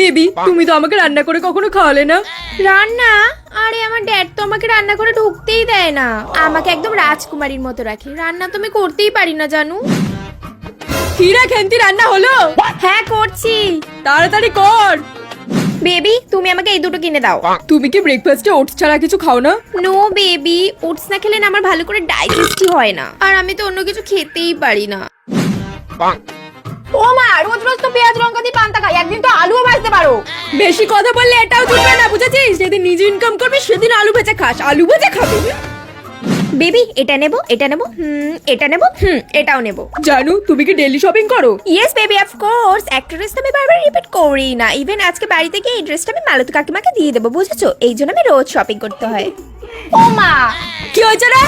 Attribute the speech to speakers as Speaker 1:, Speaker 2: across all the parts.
Speaker 1: Baby, তুমি তো আমাকে রান্না করে কখনো খাওয়ালে না।
Speaker 2: রান্না? আরে আমার ড্যাড তো আমাকে রান্না করে ঢুকতেই দেয় না, আমাকে একদম রাজকুমারীর মতো রাখে। রান্না তো আমি করতেই পারি না জানু।
Speaker 1: হীরা খেন্তি রান্না হলো?
Speaker 2: হ্যাঁ করছি।
Speaker 1: তাড়াতাড়ি কর।
Speaker 2: বেবি তুমি আমাকে এই দুটো কিনে দাও।
Speaker 1: তুমি কি ব্রেকফাস্টে ওটস ছাড়া কিছু খাও না?
Speaker 2: নো বেবি, ওটস না খেলে না আমার ভালো করে ডাইজেস্টই হয় না, আর আমি তো অন্য কিছু খেতেই পারি না। ও মা, রোজ রোজ তো পেঁয়াজ লঙ্কা দিয়ে পান্তা খাই, একদিন তো আলুও ভাজতে পারো।
Speaker 1: বেশি কথা বললে এটাও চলবে না, বুঝেছিস? যেদিন নিজে ইনকাম করবি সেদিন আলু ভেজে খাস। আলু ভেজে খাবি?
Speaker 2: বেবি এটা নেবো, এটা নেবো, এটা নেবো, এটাও নেবো।
Speaker 1: জানু, তুমি কি ডেইলি শপিং করো?
Speaker 2: Yes baby, of course. একটা ড্রেস তো আমি বারবার রিপিট করি না। ইভেন আজকে বাড়িতে গিয়ে এই ড্রেসটা আমি মালতী কাকিমাকে দিয়ে দেবো, বুঝেছো? এই জন্য আমি রোজ শপিং করতে হয়। ও মা,
Speaker 1: কি হয়েছে রে?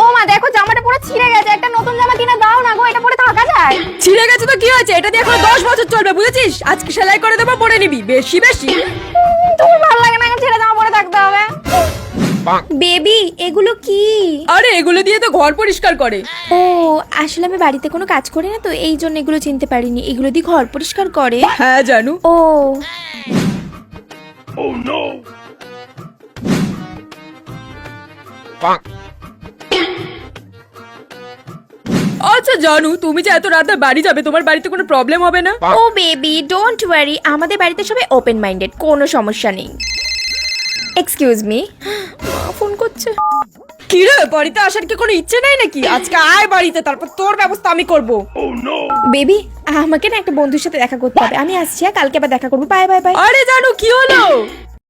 Speaker 2: ও মা দেখো জামাটা পুরো ছিঁড়ে গেছে, একটা নতুন জামা কিনে দাও না গো, এটা পরে থাকা যায়?
Speaker 1: ছিঁড়ে গেছে তো কি হয়েছে? এটা দিয়ে এখন 10 বছর চলবে, বুঝেছিস? আজকে সেলাই করে দেবো, পরে নিবি। বেশি বেশি
Speaker 2: তোমার ভালো লাগে না ছেড়ে জামা পরে থাকতে হবে? বেবি এগুলো কি?
Speaker 1: আরে এগুলো দিয়ে তো ঘর পরিষ্কার করে।
Speaker 2: ও আসলে আমি বাড়িতে কোনো কাজ করি না তো, এই জন্য এগুলো চিনতে পারিনি। এগুলো দিয়ে ঘর পরিষ্কার করে?
Speaker 1: হ্যাঁ জানু।
Speaker 2: ও
Speaker 1: আচ্ছা জানু, তুমি যে এত রাতে বাড়ি যাবে, তোমার বাড়িতে কোনো প্রবলেম হবে না?
Speaker 2: ও বেবি ডোন্ট ওয়ারি, আমাদের বাড়িতে সবাই ওপেন মাইন্ডেড, কোনো সমস্যা নেই। এক্সকিউজ মি, মা ফোন করছে।
Speaker 1: কি রে, বাড়িতে আসার কি কোনো ইচ্ছে নাই নাকি? আজকে আয় বাড়িতে, তারপর তোর ব্যবস্থা আমি করব।
Speaker 2: বেবি আমাকে না একটা বন্ধুর সাথে দেখা করতে হবে, আমি আসছি। কালকে আবার দেখা করবো। Bye bye bye.
Speaker 1: আরে জানু, কি হলো?